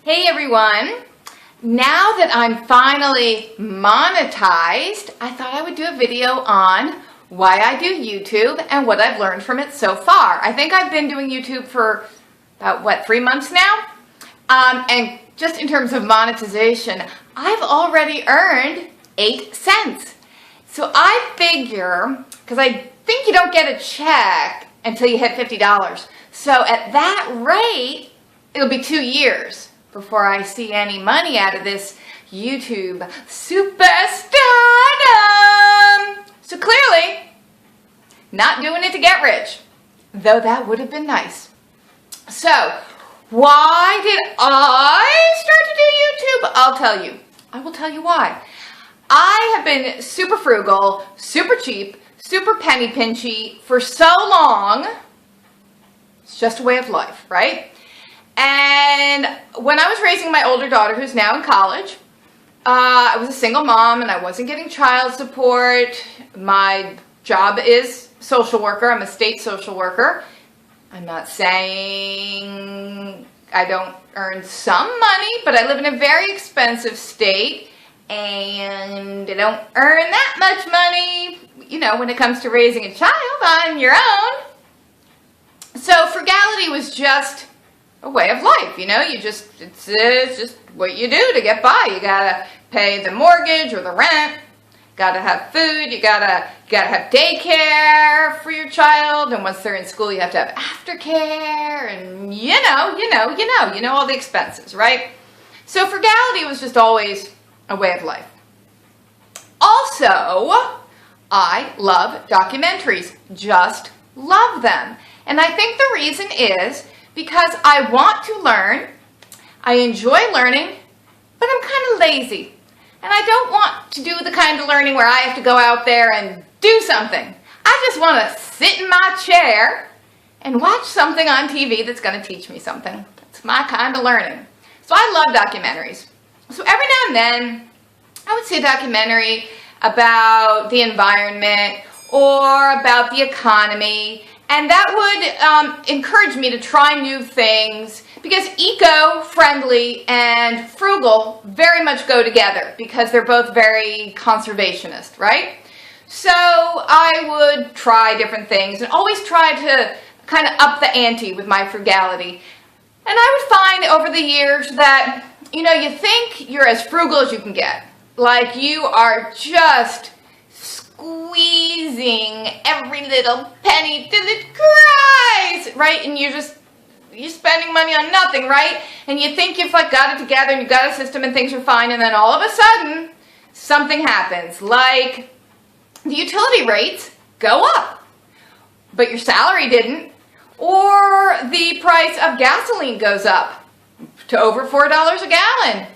Hey everyone! Now that I'm finally monetized, I thought I would do a video on why I do YouTube and what I've learned from it so far. I think I've been doing YouTube for about, 3 months now? And just in terms of monetization, I've already earned 8 cents. So I figure, because I think you don't get a check until you hit $50. So at that rate, it'll be 2 years before I see any money out of this YouTube superstardom. So clearly, not doing it to get rich, though that would have been nice. So, why did I start to do YouTube? I'll tell you. I will tell you why. I have been super frugal, super cheap, super penny pinchy for so long. It's just a way of life, right? And when I was raising my older daughter, who's now in college, I was a single mom and I wasn't getting child support. My job is social worker. I'm a state social worker. I'm not saying I don't earn some money, but I live in a very expensive state and I don't earn that much money, when it comes to raising a child on your own. So frugality was just a way of life, it's just what you do to get by. You gotta pay the mortgage or the rent, gotta have food, you gotta have daycare for your child, and once they're in school you have to have aftercare, and you know all the expenses, right? So frugality was just always a way of life. Also, I love documentaries, just love them. And I think the reason is because I want to learn, I enjoy learning, but I'm kind of lazy. And I don't want to do the kind of learning where I have to go out there and do something. I just want to sit in my chair and watch something on TV that's going to teach me something. That's my kind of learning. So I love documentaries. So every now and then, I would see a documentary about the environment or about the economy, and that would encourage me to try new things, because eco-friendly and frugal very much go together because they're both very conservationist, right? So I would try different things and always try to kind of up the ante with my frugality. And I would find over the years that, you think you're as frugal as you can get. Like you are just squeezing every little penny till it cries, right? And you're spending money on nothing, right? And you think you've got it together and you've got a system and things are fine, and then all of a sudden something happens, like the utility rates go up, but your salary didn't, or the price of gasoline goes up to over $4 a gallon,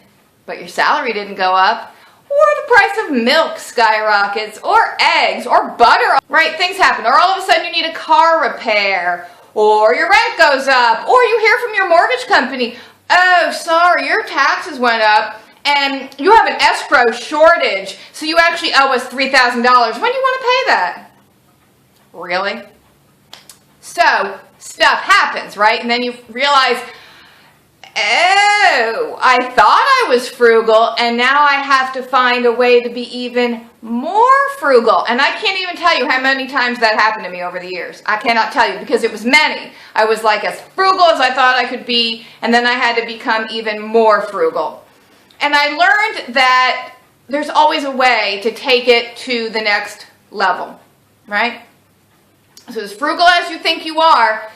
but your salary didn't go up. Or the price of milk skyrockets, or eggs, or butter, right? Things happen. Or all of a sudden you need a car repair, or your rent goes up, or you hear from your mortgage company, oh, sorry, your taxes went up, and you have an escrow shortage, so you actually owe us $3,000. When do you want to pay that? Really? So, stuff happens, right? And then you realize, oh, I thought I was frugal, and now I have to find a way to be even more frugal. And I can't even tell you how many times that happened to me over the years. I cannot tell you, because it was many. I was as frugal as I thought I could be, and then I had to become even more frugal. And I learned that there's always a way to take it to the next level, right? So as frugal as you think you are,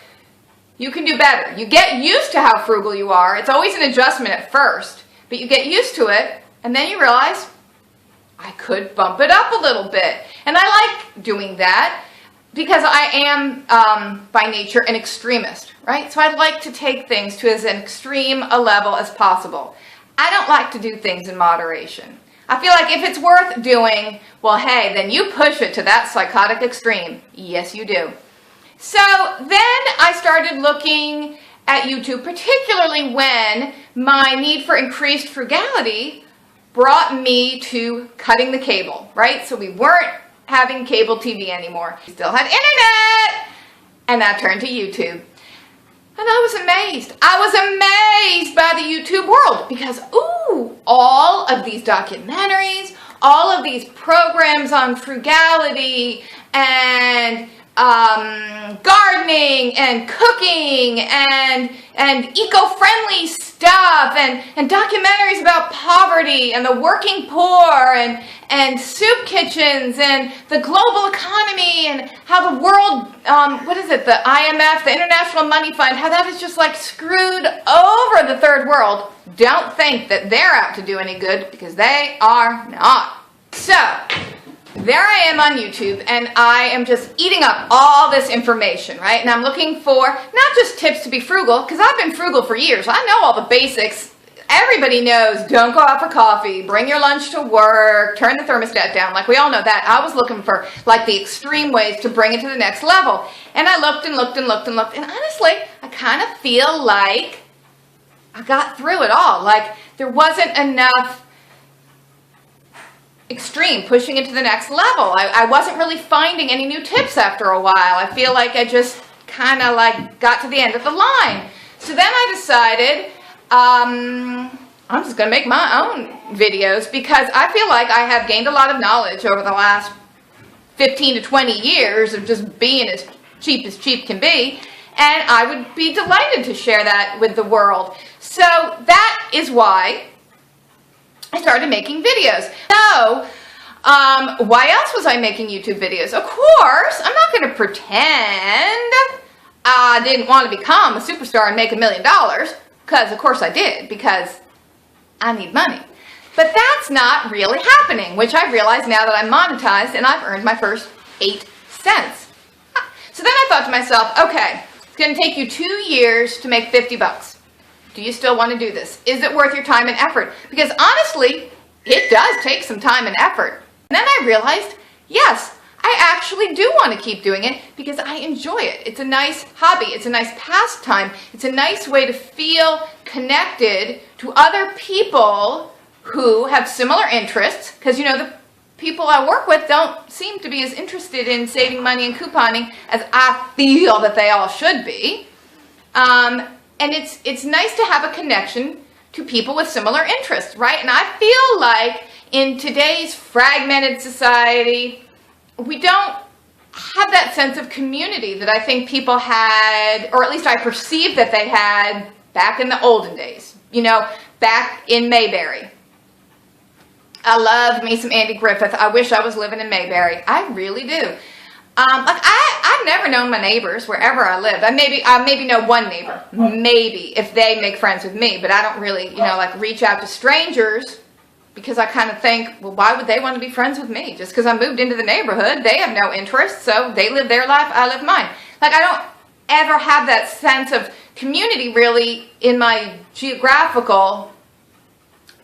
you can do better. You get used to how frugal you are. It's always an adjustment at first, but you get used to it, and then you realize, I could bump it up a little bit. And I like doing that because I am, by nature, an extremist, right? So I'd like to take things to as an extreme a level as possible. I don't like to do things in moderation. I feel like if it's worth doing, well, hey, then you push it to that psychotic extreme. Yes, you do. So then I started looking at YouTube, particularly when my need for increased frugality brought me to cutting the cable, right? So we weren't having cable TV anymore. We still had internet, and that turned to YouTube. And I was amazed. I was amazed by the YouTube world because, ooh, all of these documentaries, all of these programs on frugality and gardening and cooking and eco-friendly stuff and documentaries about poverty and the working poor and soup kitchens and the global economy and how the world, the IMF, the International Money Fund, how that is just like screwed over the third world. Don't think that they're out to do any good because they are not. So, there I am on YouTube, and I am just eating up all this information, right? And I'm looking for not just tips to be frugal, because I've been frugal for years. I know all the basics. Everybody knows, don't go out for coffee, bring your lunch to work, turn the thermostat down. Like, we all know that. I was looking for, like, the extreme ways to bring it to the next level. And I looked and looked and looked and looked, and honestly, I kind of feel like I got through it all. Like, there wasn't enough extreme, pushing it to the next level. I wasn't really finding any new tips after a while. I feel like I just kind of like got to the end of the line. So then I decided I'm just going to make my own videos because I feel like I have gained a lot of knowledge over the last 15 to 20 years of just being as cheap can be, and I would be delighted to share that with the world. So that is why I started making videos. So, why else was I making YouTube videos? Of course, I'm not going to pretend I didn't want to become a superstar and make $1 million, because of course I did, because I need money. But that's not really happening, which I realize now that I'm monetized and I've earned my first 8 cents. So then I thought to myself, okay, it's going to take you 2 years to make 50 bucks. Do you still want to do this? Is it worth your time and effort? Because honestly, it does take some time and effort. And then I realized, yes, I actually do want to keep doing it because I enjoy it. It's a nice hobby. It's a nice pastime. It's a nice way to feel connected to other people who have similar interests. Because, you know, the people I work with don't seem to be as interested in saving money and couponing as I feel that they all should be. And it's nice to have a connection to people with similar interests, right? And I feel like in today's fragmented society, we don't have that sense of community that I think people had, or at least I perceived that they had back in the olden days, you know, back in Mayberry. I love me some Andy Griffith. I wish I was living in Mayberry. I really do. I've never known my neighbors wherever I live. I maybe know one neighbor, maybe, if they make friends with me, but I don't really, you know, like reach out to strangers because I kind of think, well, why would they want to be friends with me? Just because I moved into the neighborhood, they have no interest, so they live their life, I live mine. Like, I don't ever have that sense of community really in my geographical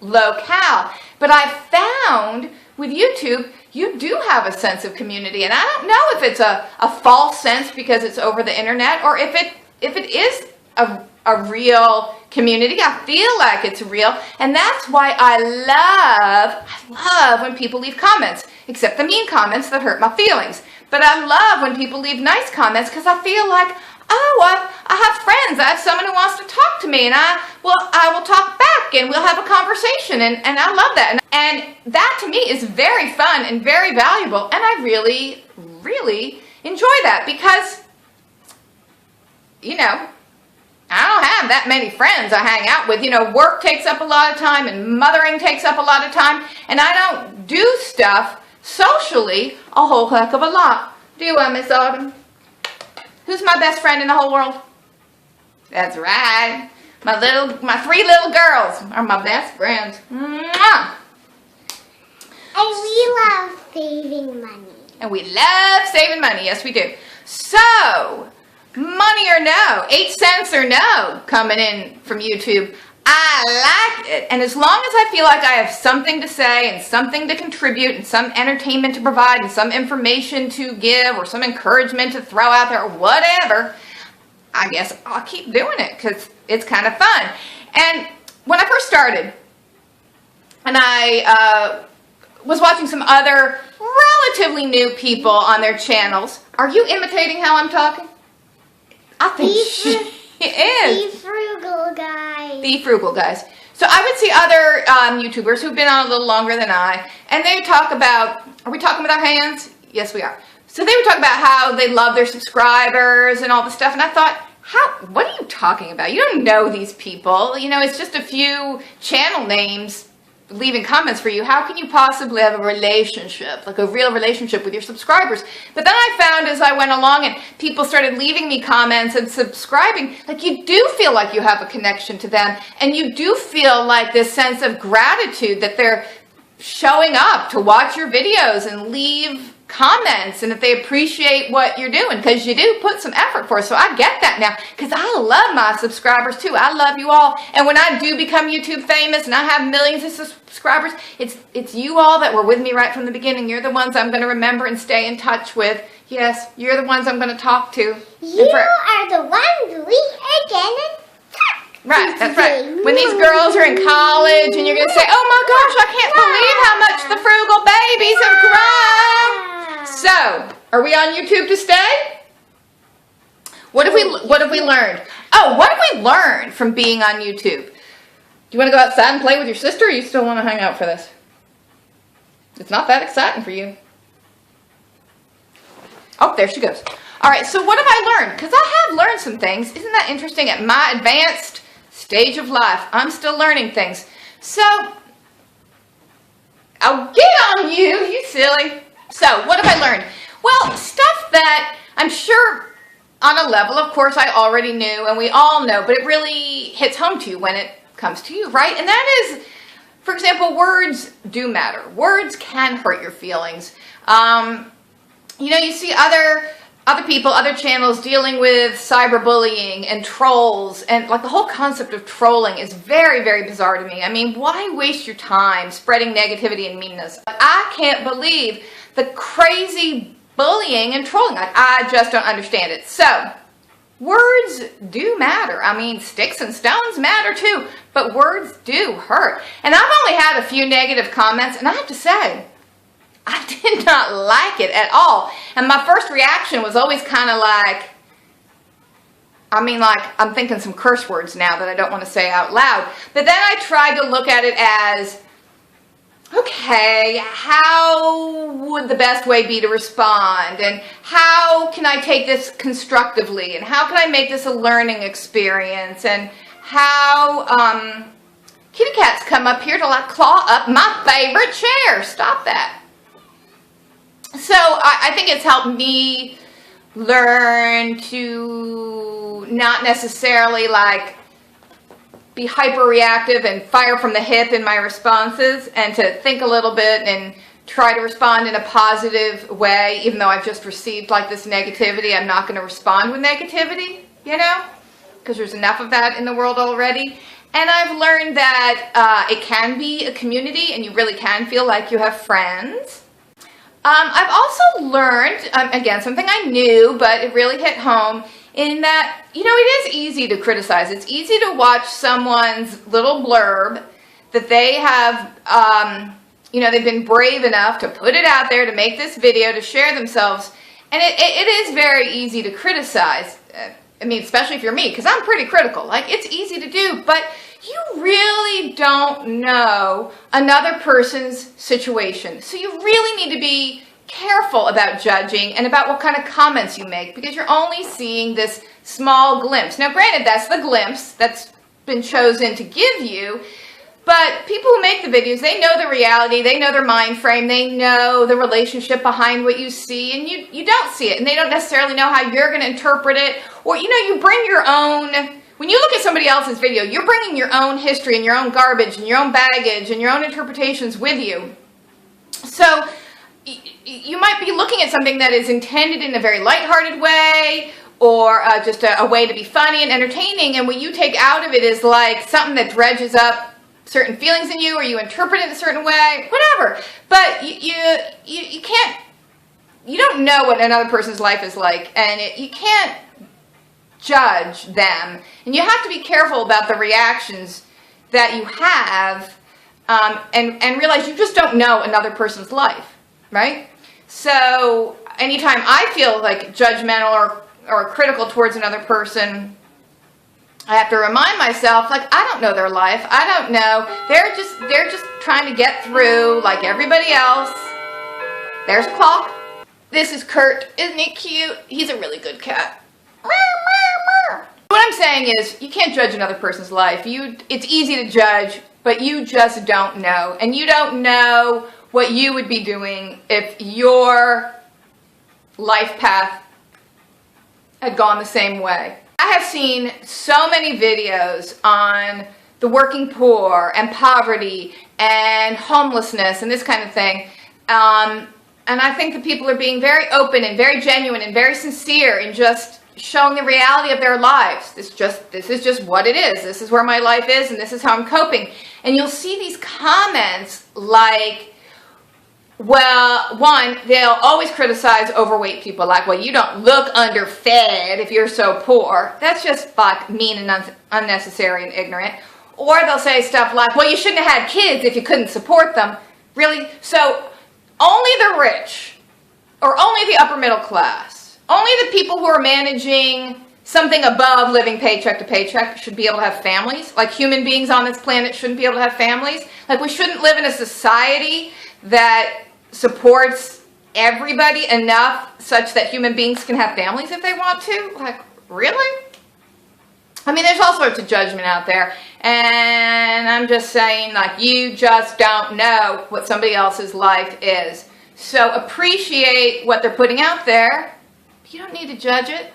locale. But I found with YouTube, you do have a sense of community, and I don't know if it's a false sense because it's over the internet, or if it is a real community. I feel like it's real, and that's why I love when people leave comments, except the mean comments that hurt my feelings. But I love when people leave nice comments because I feel like, oh, I have friends. I have someone who wants to talk to me, and I will talk back, and we'll have a conversation, and I love that. And that to me is very fun and very valuable, and I really, really enjoy that because, you know, I don't have that many friends I hang out with. You know, work takes up a lot of time, and mothering takes up a lot of time, and I don't do stuff socially a whole heck of a lot. Do I, Miss Autumn? Who's my best friend in the whole world? That's right. My 3 little girls are my best friends. Mwah! And we love saving money. And we love saving money. Yes, we do. So, money or no, 8 cents or no, coming in from YouTube. I like it. And as long as I feel like I have something to say and something to contribute and some entertainment to provide and some information to give or some encouragement to throw out there or whatever, I guess I'll keep doing it because it's kind of fun. And when I first started, and I was watching some other relatively new people on their channels. Are you imitating how I'm talking? I think He is. The frugal guy. The frugal guys. So I would see other YouTubers who've been on a little longer than I, and they would talk about, are we talking with our hands? Yes, we are. So they would talk about how they love their subscribers and all this stuff, and I thought, what are you talking about? You don't know these people. You know, it's just a few channel names leaving comments for you. How can you possibly have a relationship, like a real relationship with your subscribers? But then I found as I went along and people started leaving me comments and subscribing, like you do feel like you have a connection to them, and you do feel like this sense of gratitude that they're showing up to watch your videos and leave comments, and that they appreciate what you're doing, because you do put some effort for it. So I get that now, because I love my subscribers too. I love you all, and when I do become YouTube famous and I have millions of subscribers, it's you all that were with me right from the beginning. You're the ones I'm going to remember and stay in touch with. Yes, you're the ones I'm going to talk to. You are the ones we are going to talk. Right, that's right. When these girls are in college and you're going to say, oh my gosh, I can't believe how much the frugal babies have grown. So, are we on YouTube to stay? What have we learned? Oh, what have we learned from being on YouTube? Do you want to go outside and play with your sister, or you still want to hang out for this? It's not that exciting for you. Oh, there she goes. All right, so what have I learned? Because I have learned some things. Isn't that interesting? At my advanced stage of life, I'm still learning things. So, I'll get on you, you silly. So, what have I learned? Well, stuff that I'm sure on a level, of course, I already knew, and we all know, but it really hits home to you when it comes to you, right? And that is, for example, words do matter. Words can hurt your feelings. You know, you see other people, other channels dealing with cyberbullying and trolls, and like the whole concept of trolling is very, very bizarre to me. I mean, why waste your time spreading negativity and meanness? I can't believe the crazy bullying and trolling. I just don't understand it. So, words do matter. I mean, sticks and stones matter too, but words do hurt. And I've only had a few negative comments, and I have to say, I did not like it at all. And my first reaction was always kind of like, I'm thinking some curse words now that I don't want to say out loud. But then I tried to look at it as, okay, how would the best way be to respond? And how can I take this constructively? And how can I make this a learning experience? And how kitty cats come up here to like claw up my favorite chair. Stop that. So I think it's helped me learn to not necessarily like be hyper reactive and fire from the hip in my responses, and to think a little bit and try to respond in a positive way. Even though I've just received like this negativity, I'm not going to respond with negativity, you know, because there's enough of that in the world already. And I've learned that it can be a community, and you really can feel like you have friends. I've also learned, again, something I knew, but it really hit home, in that, you know, it is easy to criticize. It's easy to watch someone's little blurb that they have, you know, they've been brave enough to put it out there, to make this video, to share themselves. And it is very easy to criticize. I mean, especially if you're me, because I'm pretty critical. Like, it's easy to do, but you really don't know another person's situation. So you really need to be careful about judging and about what kind of comments you make, because you're only seeing this small glimpse. Now, granted, that's the glimpse that's been chosen to give you, but people who make the videos, they know the reality, they know their mind frame, they know the relationship behind what you see, and you don't see it, and they don't necessarily know how you're going to interpret it. Or, you know, you bring your own. When you look at somebody else's video, you're bringing your own history and your own garbage and your own baggage and your own interpretations with you. So you might be looking at something that is intended in a very lighthearted way, or just a way to be funny and entertaining, and what you take out of it is like something that dredges up certain feelings in you, or you interpret it a certain way, whatever. But you can't, you don't know what another person's life is like, and you can't judge them, and you have to be careful about the reactions that you have, and realize you just don't know another person's life, right? So anytime I feel like judgmental or critical towards another person, I have to remind myself, like, I don't know their life. I don't know. They're just trying to get through like everybody else. There's a clock. This is Kurt. Isn't he cute? He's a really good cat. What I'm saying is, you can't judge another person's life. It's easy to judge, but you just don't know. And you don't know what you would be doing if your life path had gone the same way. I have seen so many videos on the working poor and poverty and homelessness and this kind of thing. And I think that people are being very open and very genuine and very sincere in just showing the reality of their lives. This is just what it is. This is where my life is, and this is how I'm coping. And you'll see these comments like, well, one, they'll always criticize overweight people, like, well, you don't look underfed if you're so poor. That's just like mean and unnecessary and ignorant. Or they'll say stuff like, well, you shouldn't have had kids if you couldn't support them. Really? So only the rich, or only the upper middle class, only the people who are managing something above living paycheck to paycheck should be able to have families. Like, human beings on this planet shouldn't be able to have families. Like, we shouldn't live in a society that supports everybody enough such that human beings can have families if they want to. Like, really? I mean, there's all sorts of judgment out there, and I'm just saying, like, you just don't know what somebody else's life is. So appreciate what they're putting out there. You don't need to judge it.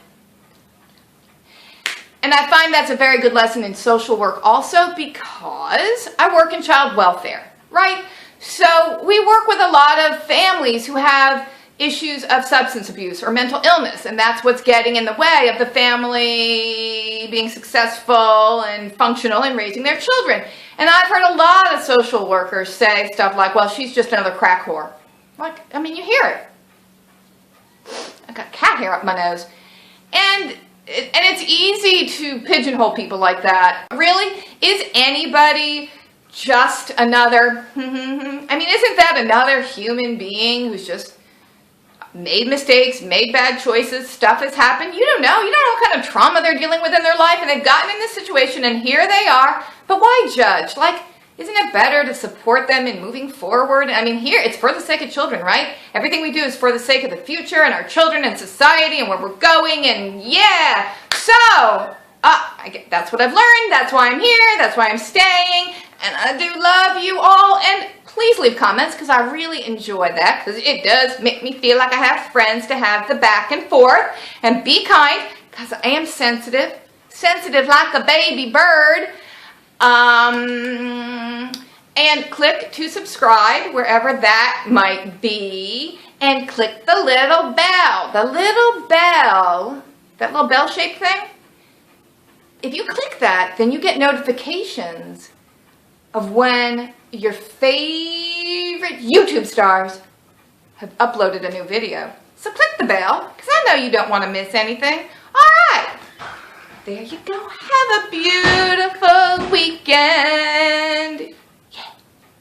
And I find that's a very good lesson in social work also, because I work in child welfare, right? So we work with a lot of families who have issues of substance abuse or mental illness, and that's what's getting in the way of the family being successful and functional in raising their children. And I've heard a lot of social workers say stuff like, well, she's just another crack whore. Like, I mean, you hear it. I got cat hair up my nose. And it's easy to pigeonhole people like that. Really? Is anybody just another, I mean, isn't that another human being who's just made mistakes, made bad choices, stuff has happened? You don't know. You don't know what kind of trauma they're dealing with in their life, and they've gotten in this situation, and here they are. But why judge? Like, isn't it better to support them in moving forward? I mean, here, it's for the sake of children, right? Everything we do is for the sake of the future and our children and society and where we're going, and yeah. So, that's what I've learned. That's why I'm here. That's why I'm staying. And I do love you all. And please leave comments, because I really enjoy that, because it does make me feel like I have friends to have the back and forth. And be kind, because I am sensitive. Sensitive like a baby bird. And click to subscribe wherever that might be. And click the little bell. The little bell. That little bell-shaped thing. If you click that, then you get notifications of when your favorite YouTube stars have uploaded a new video. So click the bell, because I know you don't want to miss anything. All right. There you go. Have a beautiful weekend.